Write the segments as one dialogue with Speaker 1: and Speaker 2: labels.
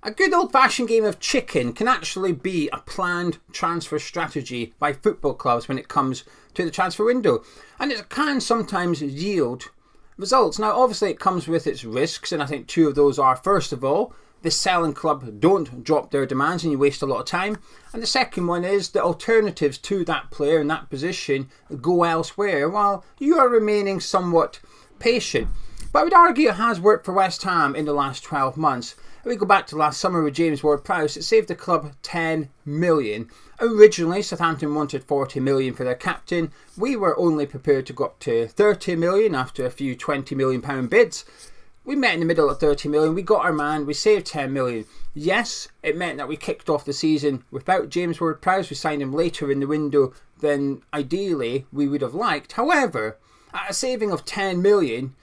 Speaker 1: A good old-fashioned game of chicken can actually be a planned transfer strategy by football clubs when it comes to the transfer window. And it can sometimes yield results. Now, obviously, it comes with its risks, and I think two of those are, first of all, the selling club don't drop their demands and you waste a lot of time. And the second one is the alternatives to that player in that position go elsewhere while you are remaining somewhat patient. But I would argue it has worked for West Ham in the last 12 months. If we go back to last summer with James Ward-Prowse, it saved the club 10 million. Originally, Southampton wanted 40 million for their captain. We were only prepared to go up to 30 million after a few £20 million bids. We met in the middle at 30 million. We got our man. We saved 10 million. Yes, it meant that we kicked off the season without James Ward-Prowse. We signed him later in the window than ideally we would have liked. However, at a saving of 10 million,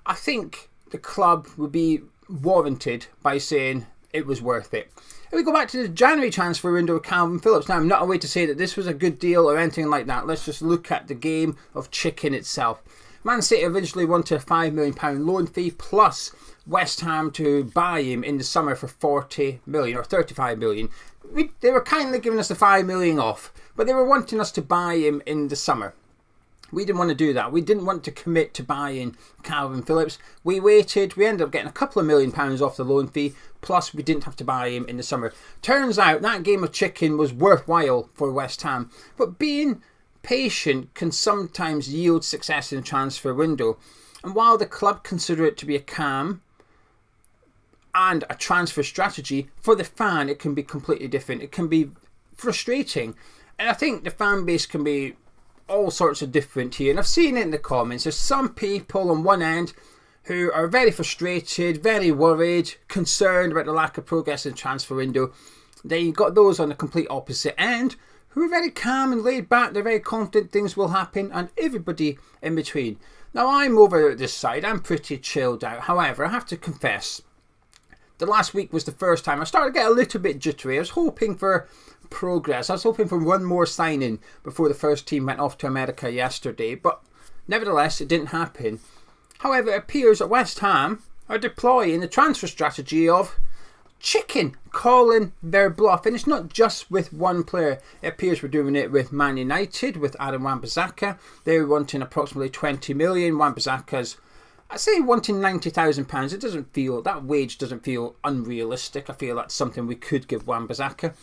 Speaker 1: I think the club would be warranted by saying it was worth it. If we go back to the January transfer window with Calvin Phillips, now I'm not away to say that this was a good deal or anything like that. Let's just look at the game of chicken itself. Man City originally wanted a £5 million loan fee plus West Ham to buy him in the summer for 40 million or 35 million. They were kindly giving us the 5 million off, but they were wanting us to buy him in the summer. We didn't want to do that. We didn't want to commit to buying Calvin Phillips. We waited. We ended up getting a couple of £1 million off the loan fee. Plus, we didn't have to buy him in the summer. Turns out that game of chicken was worthwhile for West Ham. But being patient can sometimes yield success in the transfer window. And while the club consider it to be a calm and a transfer strategy, for the fan it can be completely different. It can be frustrating. And I think the fan base can be all sorts of different here, and I've seen it in the comments. There's some people on one end who are very frustrated, very worried, concerned about the lack of progress in the transfer window. Then you've got those on the complete opposite end who are very calm and laid back. They're very confident things will happen, and everybody in between. Now I'm over at this side, I'm pretty chilled out. However, I have to confess, the last week was the first time I started to get a little bit jittery. I was hoping for progress. I was hoping for one more signing before the first team went off to America yesterday, but nevertheless it didn't happen. However, it appears that West Ham are deploying the transfer strategy of chicken, calling their bluff, and it's not just with one player. It appears we're doing it with Man United, with Aaron Wan-Bissaka. They're wanting approximately 20 million. Wan-Bissaka's, I say, wanting £90,000. It doesn't feel, that wage doesn't feel unrealistic. I feel that's something we could give Wan-Bissaka.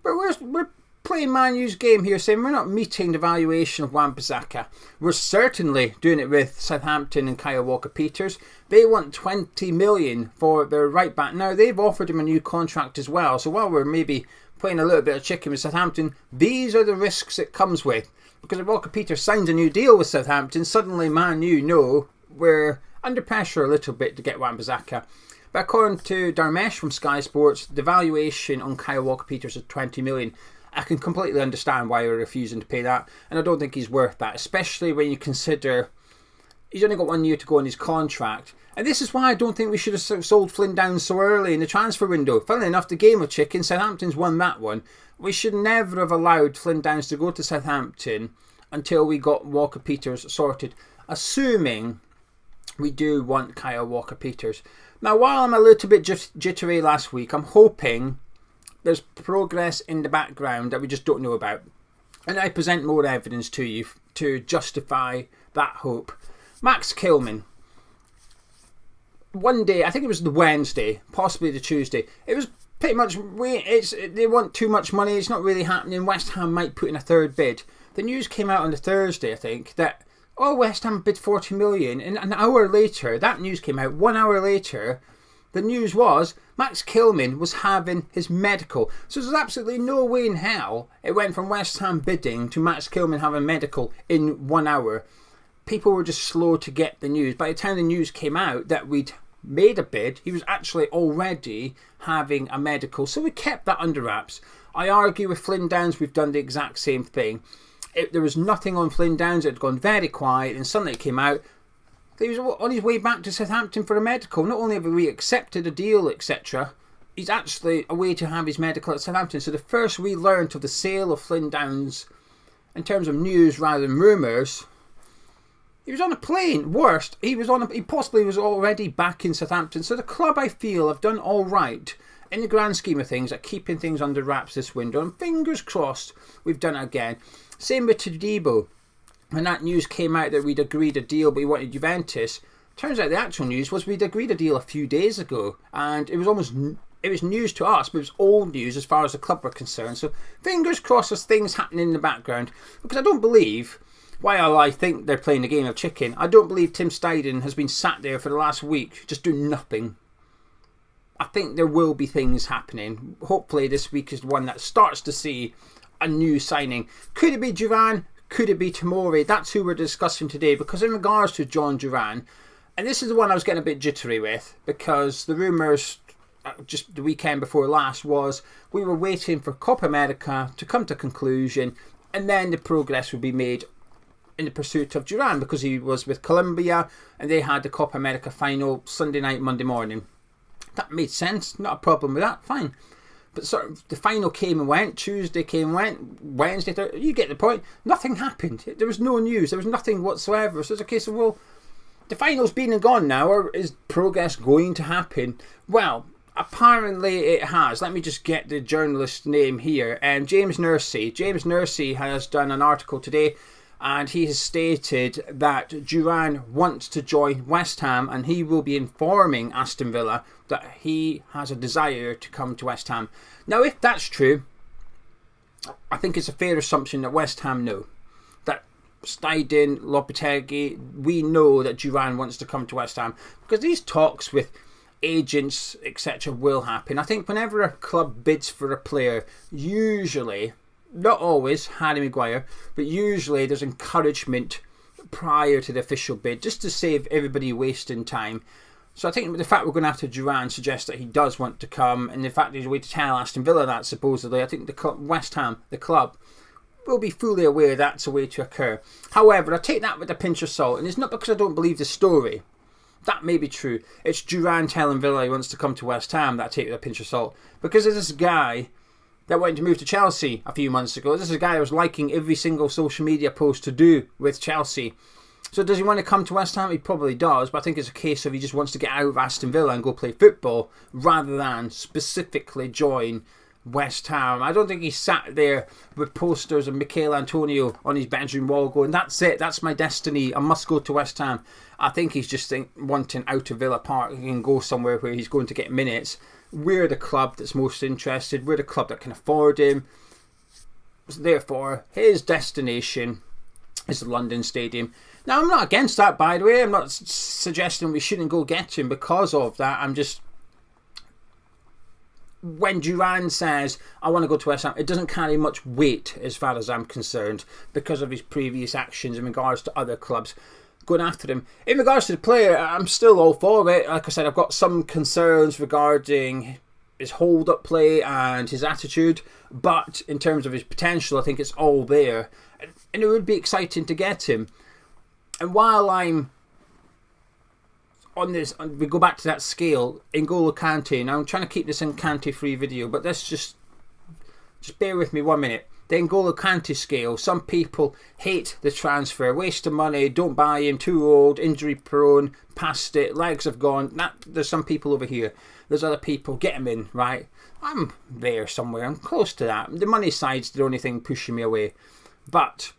Speaker 1: But we're playing Man U's game here, saying we're not meeting the valuation of Wan-Bissaka. We're certainly doing it with Southampton and Kyle Walker-Peters. They want 20 million for their right back. Now, they've offered him a new contract as well. So while we're maybe playing a little bit of chicken with Southampton, these are the risks it comes with. Because if Walker-Peters signs a new deal with Southampton, suddenly Man U know we're under pressure a little bit to get Wan-Bissaka. But according to Dharmesh from Sky Sports, the valuation on Kyle Walker-Peters is 20 million. I can completely understand why we're refusing to pay that, and I don't think he's worth that, especially when you consider he's only got 1 year to go on his contract. And this is why I don't think we should have sold Flynn Downs so early in the transfer window. Funnily enough, the game of chicken, Southampton's won that one. We should never have allowed Flynn Downs to go to Southampton until we got Walker-Peters sorted, assuming we do want Kyle Walker-Peters. Now, while I'm a little bit jittery last week, I'm hoping there's progress in the background that we just don't know about. And I present more evidence to you to justify that hope. Max Kilman. One day, I think it was the Wednesday, possibly the Tuesday, it was pretty much, they want too much money, it's not really happening, West Ham might put in a third bid. The news came out on the Thursday, I think, that West Ham bid 40 million, and an hour later, that news came out, 1 hour later, the news was Max Kilman was having his medical. So there's absolutely no way in hell it went from West Ham bidding to Max Kilman having medical in 1 hour. People were just slow to get the news. By the time the news came out that we'd made a bid, he was actually already having a medical. So we kept that under wraps. I argue with Flynn Downs, we've done the exact same thing. There was nothing on Flynn Downs, it had gone very quiet, and suddenly it came out he was on his way back to Southampton for a medical. Not only have we accepted a deal, etc., he's actually away to have his medical at Southampton. So the first we learnt of the sale of Flynn Downs, in terms of news rather than rumours, he was on a plane. Worst, he possibly was already back in Southampton. So the club, I feel, have done all right in the grand scheme of things, at keeping things under wraps this window, and fingers crossed we've done it again. Same with Todibo. When that news came out that we'd agreed a deal but he wanted Juventus, turns out the actual news was we'd agreed a deal a few days ago, and it was news to us, but it was old news as far as the club were concerned. So fingers crossed there's things happening in the background, because I don't believe, while I think they're playing a game of chicken, I don't believe Tim Steidten has been sat there for the last week just doing nothing. I think there will be things happening. Hopefully this week is the one that starts to see a new signing. Could it be Duran? Could it be Tomori? That's who we're discussing today, because in regards to Jhon Duran, and this is the one I was getting a bit jittery with, because the rumours just the weekend before last was we were waiting for Copa America to come to conclusion, and then the progress would be made in the pursuit of Duran, because he was with Colombia and they had the Copa America final Sunday night, Monday morning. That made sense, not a problem with that, fine. But sort of the final came and went, Tuesday came and went, Wednesday, Thursday, you get the point. Nothing happened. There was no news, there was nothing whatsoever. So it's a case of, well, the final's been and gone now, or is progress going to happen? Well, apparently it has. Let me just get the journalist's name here. James Nursey. James Nursey has done an article today, and he has stated that Duran wants to join West Ham, and he will be informing Aston Villa that he has a desire to come to West Ham. Now, if that's true, I think it's a fair assumption that West Ham know. That Steidten, Lopetegui, we know that Duran wants to come to West Ham, because these talks with agents, etc. will happen. I think whenever a club bids for a player, usually, not always Harry Maguire, but usually there's encouragement prior to the official bid, just to save everybody wasting time. So I think the fact we're going after Duran suggests that he does want to come, and the fact he's away to tell Aston Villa that, supposedly, I think the West Ham, the club, will be fully aware that's a way to occur. However, I take that with a pinch of salt, and it's not because I don't believe the story. That may be true. It's Duran telling Villa he wants to come to West Ham that I take with a pinch of salt. Because there's this guy that wanted to move to Chelsea a few months ago. This is a guy that was liking every single social media post to do with Chelsea. So does he want to come to West Ham? He probably does, but I think it's a case of he just wants to get out of Aston Villa and go play football, rather than specifically join West Ham. I don't think he sat there with posters of Michail Antonio on his bedroom wall going, that's it, that's my destiny, I must go to West Ham. I think he's just wanting out of Villa Park and go somewhere where he's going to get minutes. We're the club that's most interested, we're the club that can afford him. So therefore, his destination is the London Stadium. Now, I'm not against that, by the way. I'm not suggesting we shouldn't go get him because of that. I'm just... When Duran says, I want to go to West Ham, it doesn't carry much weight as far as I'm concerned, because of his previous actions in regards to other clubs going after him. In regards to the player, I'm still all for it. Like I said, I've got some concerns regarding his hold-up play and his attitude, but in terms of his potential, I think it's all there. And it would be exciting to get him. And while I'm on this, we go back to that scale, N'Golo Kante. Now I'm trying to keep this in Kante-free video, but let's just bear with me 1 minute. The N'Golo Kante scale, some people hate the transfer, waste of money, don't buy him, too old, injury prone, past it, legs have gone. There's some people over here. There's other people, get him in, right? I'm there somewhere, I'm close to that. The money side's the only thing pushing me away. But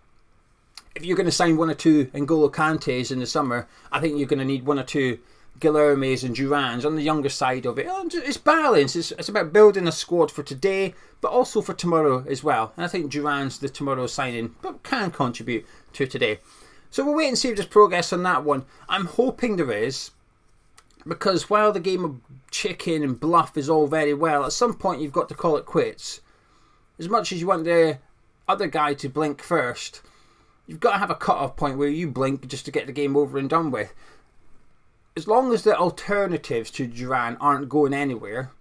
Speaker 1: if you're going to sign one or two N'Golo Kantes in the summer, I think you're going to need one or two Guilhermes and Durans on the younger side of it. It's balance. It's about building a squad for today, but also for tomorrow as well. And I think Duran's the tomorrow signing, but can contribute to today. So we'll wait and see if there's progress on that one. I'm hoping there is, because while the game of chicken and bluff is all very well, at some point you've got to call it quits. As much as you want the other guy to blink first, you've got to have a cut-off point where you blink just to get the game over and done with. As long as the alternatives to Duran aren't going anywhere,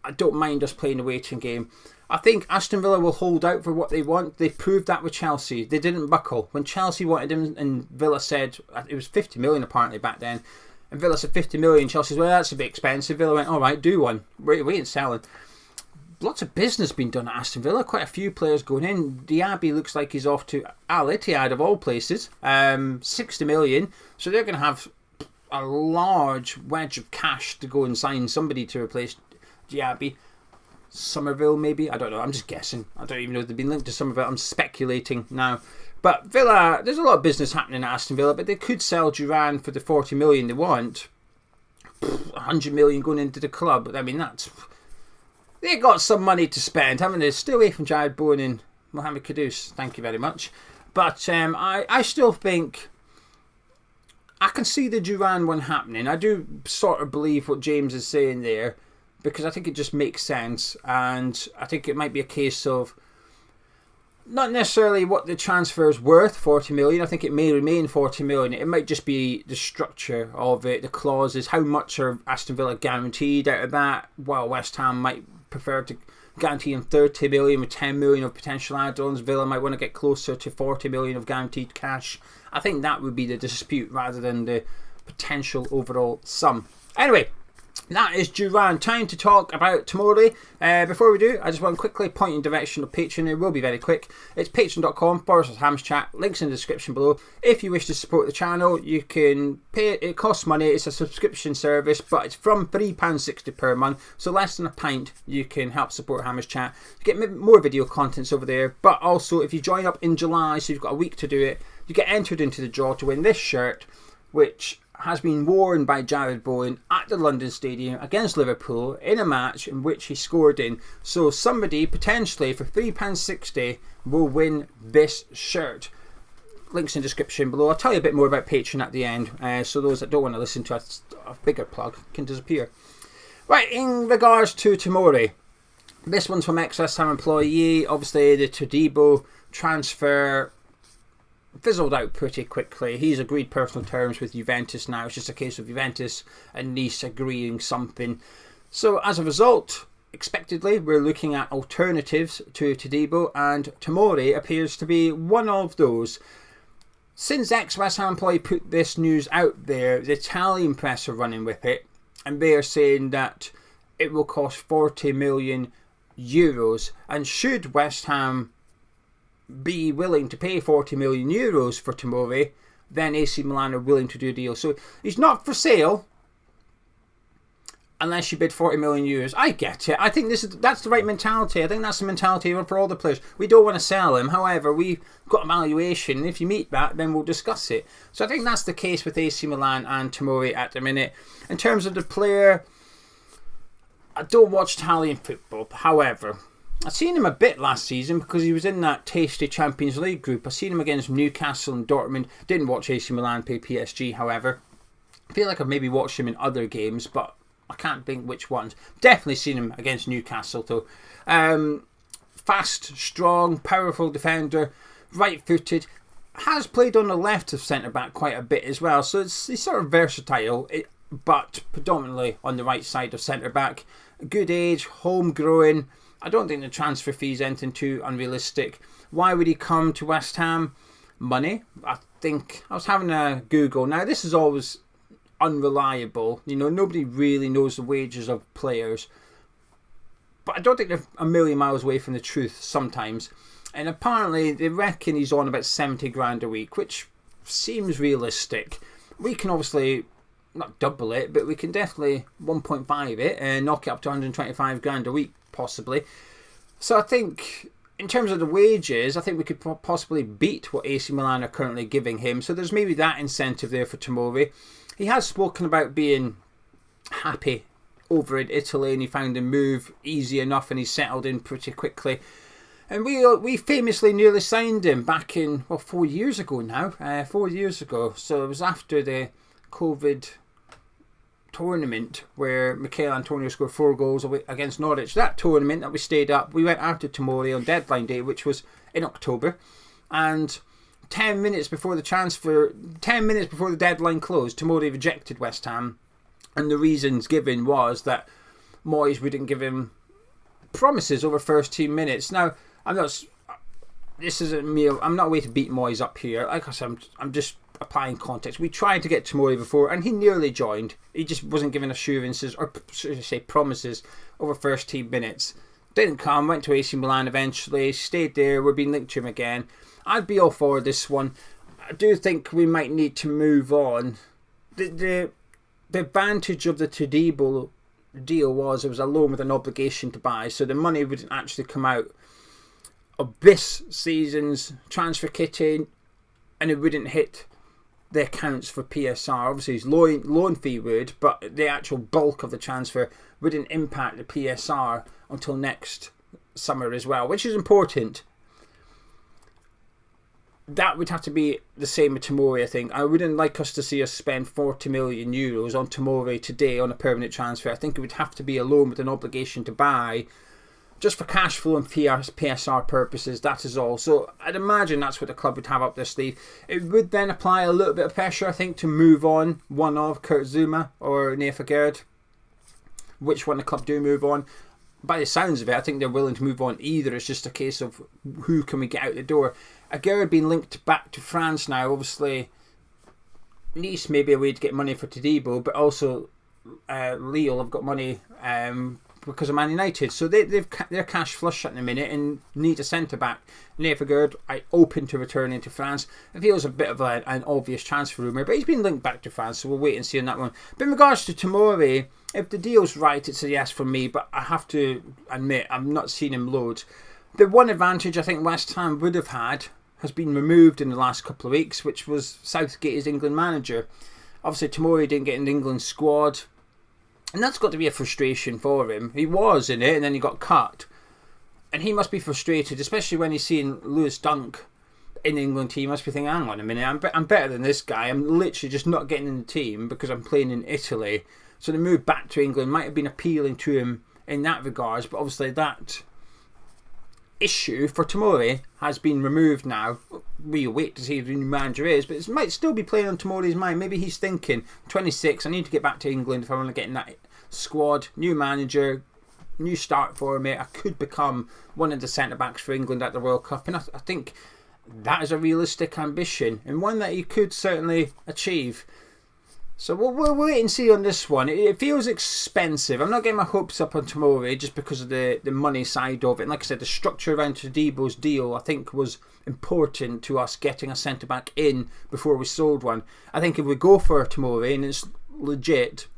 Speaker 1: I don't mind us playing the waiting game. I think Aston Villa will hold out for what they want. They proved that with Chelsea. They didn't buckle. When Chelsea wanted him and Villa said, it was 50 million apparently back then, and Villa said 50 million, Chelsea said, well, that's a bit expensive. Villa went, alright, do one. We ain't selling. Lots of business being done at Aston Villa. Quite a few players going in. Diaby looks like he's off to Al Ittihad of all places. 60 million. So they're going to have a large wedge of cash to go and sign somebody to replace Diaby. Somerville, maybe? I don't know. I'm just guessing. I don't even know if they've been linked to Somerville. I'm speculating now. But Villa, there's a lot of business happening at Aston Villa, but they could sell Duran for the 40 million they want. 100 million going into the club. I mean, they got some money to spend, haven't they? Stay away from Jarrod Bowen and Mohamed Kudus. Thank you very much. But I still think I can see the Duran one happening. I do sort of believe what James is saying there, because I think it just makes sense, and I think it might be a case of not necessarily what the transfer is worth, 40 million. I think it may remain 40 million. It might just be the structure of it, the clauses, how much are Aston Villa guaranteed out of that, while West Ham might prefer to guarantee him 30 million with 10 million of potential add-ons. Villa might want to get closer to 40 million of guaranteed cash. I think that would be the dispute rather than the potential overall sum. Anyway, that is Duran. Time to talk about Tomori. Before we do, I just want to quickly point in direction of Patreon. It will be very quick. It's patreon.com/hamschat. Links in the description below. If you wish to support the channel, you can pay it. It costs money. It's a subscription service, but it's from £3.60 per month. So less than a pint, you can help support Hammers Chat. You get more video contents over there. But also, if you join up in July, so you've got a week to do it, you get entered into the draw to win this shirt, which has been worn by Jarrod Bowen at the London Stadium against Liverpool in a match in which he scored in. So somebody potentially for £3.60 will win this shirt. Links in the description below. I'll tell you a bit more about Patreon at the end, so those that don't want to listen to a bigger plug can disappear. Right, in regards to Tomori, this one's from ExWHUEemployee. Obviously the Todibo transfer fizzled out pretty quickly. He's agreed personal terms with Juventus now. It's just a case of Juventus and Nice agreeing something. So as a result, expectedly, we're looking at alternatives to Todibo, and Tomori appears to be one of those. Since ExWHUEemployee put this news out there, the Italian press are running with it, and they are saying that it will cost 40 million euros, and should West Ham be willing to pay 40 million euros for Tomori, then AC Milan are willing to do a deal. So he's not for sale unless you bid 40 million euros. I get it. I think that's the right mentality. I think that's the mentality for all the players. We don't want to sell him. However, we've got a valuation. If you meet that, then we'll discuss it. So I think that's the case with AC Milan and Tomori at the minute. In terms of the player, I don't watch Italian football. However, I've seen him a bit last season because he was in that tasty Champions League group. I've seen him against Newcastle and Dortmund. Didn't watch AC Milan play PSG, however. I feel like I've maybe watched him in other games, but I can't think which ones. Definitely seen him against Newcastle, though. Fast, strong, powerful defender, right-footed. Has played on the left of centre-back quite a bit as well. So he's sort of versatile, but predominantly on the right side of centre-back. Good age, homegrown. I don't think the transfer fee is anything too unrealistic. Why would he come to West Ham? Money. I think I was having a Google. Now, this is always unreliable. You know, nobody really knows the wages of players. But I don't think they're a million miles away from the truth sometimes. And apparently, they reckon he's on about 70 grand a week, which seems realistic. We can obviously not double it, but we can definitely 1.5 it and knock it up to 125 grand a week, possibly. So I think in terms of the wages, I think we could possibly beat what AC Milan are currently giving him. So there's maybe that incentive there for Tomori. He has spoken about being happy over in Italy, and he found the move easy enough and he settled in pretty quickly. And we famously nearly signed him back in, 4 years ago now. 4 years ago. So it was after the COVID tournament where Mikel Antonio scored 4 goals against Norwich. That tournament that we stayed up, we went after Tomori on deadline day, which was in October, and 10 minutes before the deadline closed, Tomori rejected West Ham, and the reasons given was that Moyes wouldn't give him promises over first team minutes. Now, this isn't me, I'm not a way to beat Moyes up here. Like I said, I'm just applying context. We tried to get Tomori before and he nearly joined. He just wasn't given assurances, or should I say promises, over first team minutes. Didn't come, went to AC Milan eventually, stayed there, we're being linked to him again. I'd be all for this one. I do think we might need to move on. The advantage of the Todibo deal was it was a loan with an obligation to buy, so the money wouldn't actually come out of this season's transfer kitty, and it wouldn't hit the accounts for PSR. Obviously his loan fee would, but the actual bulk of the transfer wouldn't impact the PSR until next summer as well, which is important. That would have to be the same with Tomori, I think. I wouldn't like us to see us spend 40 million euros on Tomori today on a permanent transfer. I think it would have to be a loan with an obligation to buy, just for cash flow and PSR purposes, that is all. So I'd imagine that's what the club would have up their sleeve. It would then apply a little bit of pressure, I think, to move on one of Kurt Zouma or Neefagerd. Which one the club do move on. By the sounds of it, I think they're willing to move on either. It's just a case of who can we get out the door. Aguerd being linked back to France now. Obviously, Nice may be a way to get money for Todibo, but also Lille have got money because of Man United. So they're cash flush at the minute and need a centre-back. Neefagerd, open to returning to France. It feels a bit of an obvious transfer rumour, but he's been linked back to France, so we'll wait and see on that one. But in regards to Tomori, if the deal's right, it's a yes from me, but I have to admit, I've not seen him loads. The one advantage I think West Ham would have had has been removed in the last couple of weeks, which was Southgate as England manager. Obviously, Tomori didn't get in the England squad, and that's got to be a frustration for him. He was in it, and then he got cut. And he must be frustrated, especially when he's seeing Lewis Dunk in the England team. He must be thinking, hang on a minute, I'm better than this guy. I'm literally just not getting in the team because I'm playing in Italy. So the move back to England might have been appealing to him in that regards, but obviously that issue for Tomori has been removed now. We'll wait to see who the new manager is, but it might still be playing on Tomori's mind. Maybe he's thinking, 26, I need to get back to England if I want to get in that squad. New manager, new start for me. I could become one of the centre-backs for England at the World Cup, and I think that is a realistic ambition and one that he could certainly achieve. So we'll wait and see on this one. It feels expensive. I'm not getting my hopes up on Tomori just because of the money side of it. And like I said, the structure around Todibo's deal I think was important to us getting a centre-back in before we sold one. I think if we go for Tomori and it's legit,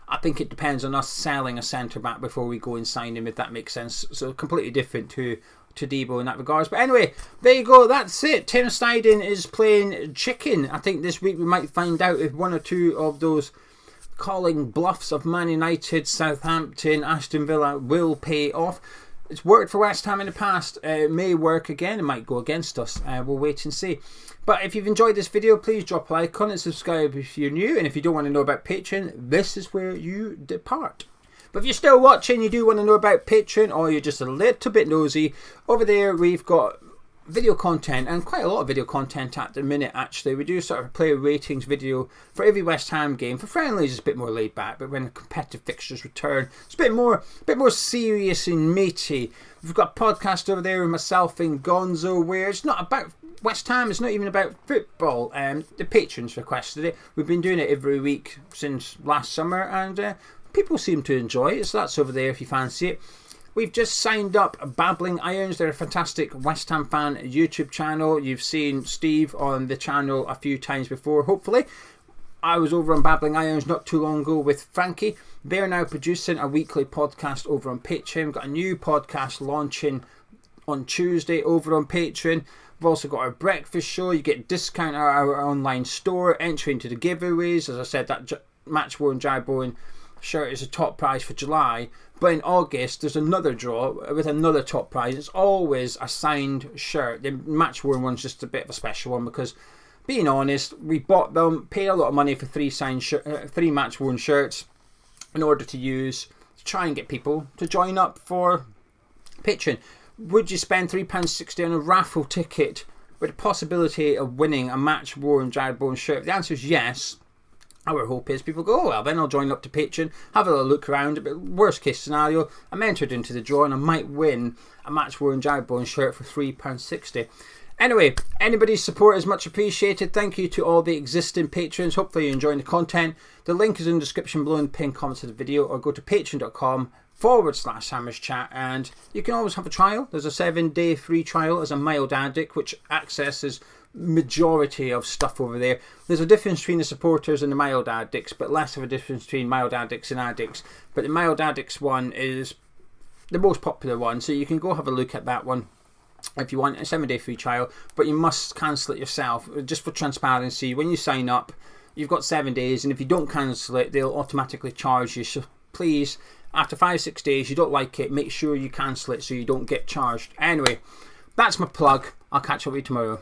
Speaker 1: I think it depends on us selling a centre-back before we go and sign him, if that makes sense. So completely different to Todibo in that regards. But anyway, there you go, that's it. Tim Steidten is playing chicken. I think this week we might find out if one or two of those calling bluffs of Man United, Southampton, Aston Villa will pay off. It's worked for West Ham in the past. It may work again. It might go against us. We'll wait and see. But if you've enjoyed this video, please drop a like, comment, subscribe if you're new. And if you don't want to know about Patreon, this is where you depart. But if you're still watching, you do want to know about Patreon, or you're just a little bit nosy, over there we've got video content, and quite a lot of video content at the minute actually. We do sort of a player ratings video for every West Ham game. For friendlies it's a bit more laid back, but when competitive fixtures return, it's a bit more serious and meaty. We've got a podcast over there with myself and Gonzo where it's not about West Ham, it's not even about football. The patrons requested it. We've been doing it every week since last summer, and people seem to enjoy it, so that's over there if you fancy it. We've just signed up Babbling Irons. They're a fantastic West Ham fan YouTube channel. You've seen Steve on the channel a few times before, hopefully. I was over on Babbling Irons not too long ago with Frankie. They're now producing a weekly podcast over on Patreon. We've got a new podcast launching on Tuesday over on Patreon. We've also got our breakfast show. You get discount at our online store, entry into the giveaways. As I said, that Match Worn Jai-Bowen shirt is a top prize for July, but in August there's another draw with another top prize. It's always a signed shirt. The Match Worn one's just a bit of a special one because, being honest, we bought them, paid a lot of money for three Match Worn shirts in order to try and get people to join up for Patreon. Would you spend £3.60 on a raffle ticket with the possibility of winning a Match Worn Jai-Bowen shirt? The answer is yes. Our hope is people go, oh well, then I'll join up to Patreon, have a little look around. But worst case scenario, I'm entered into the draw and I might win a Match Worn Jai-Bowen shirt for £3.60. Anyway, anybody's support is much appreciated. Thank you to all the existing patrons. Hopefully you're enjoying the content. The link is in the description below in the pinned comments of the video, or go to patreon.com/ facebook.com/Hammers Chat, and you can always have a trial. There's a 7-day free trial as a mild addict, which accesses majority of stuff over there. There's a difference between the supporters and the mild addicts, but less of a difference between mild addicts and addicts. But the mild addicts one is the most popular one, so you can go have a look at that one if you want a 7-day free trial, but you must cancel it yourself. Just for transparency, when you sign up, you've got 7 days, and if you don't cancel it, they'll automatically charge you. So please, after 5-6 days, you don't like it, make sure you cancel it so you don't get charged. Anyway, that's my plug. I'll catch up with you tomorrow.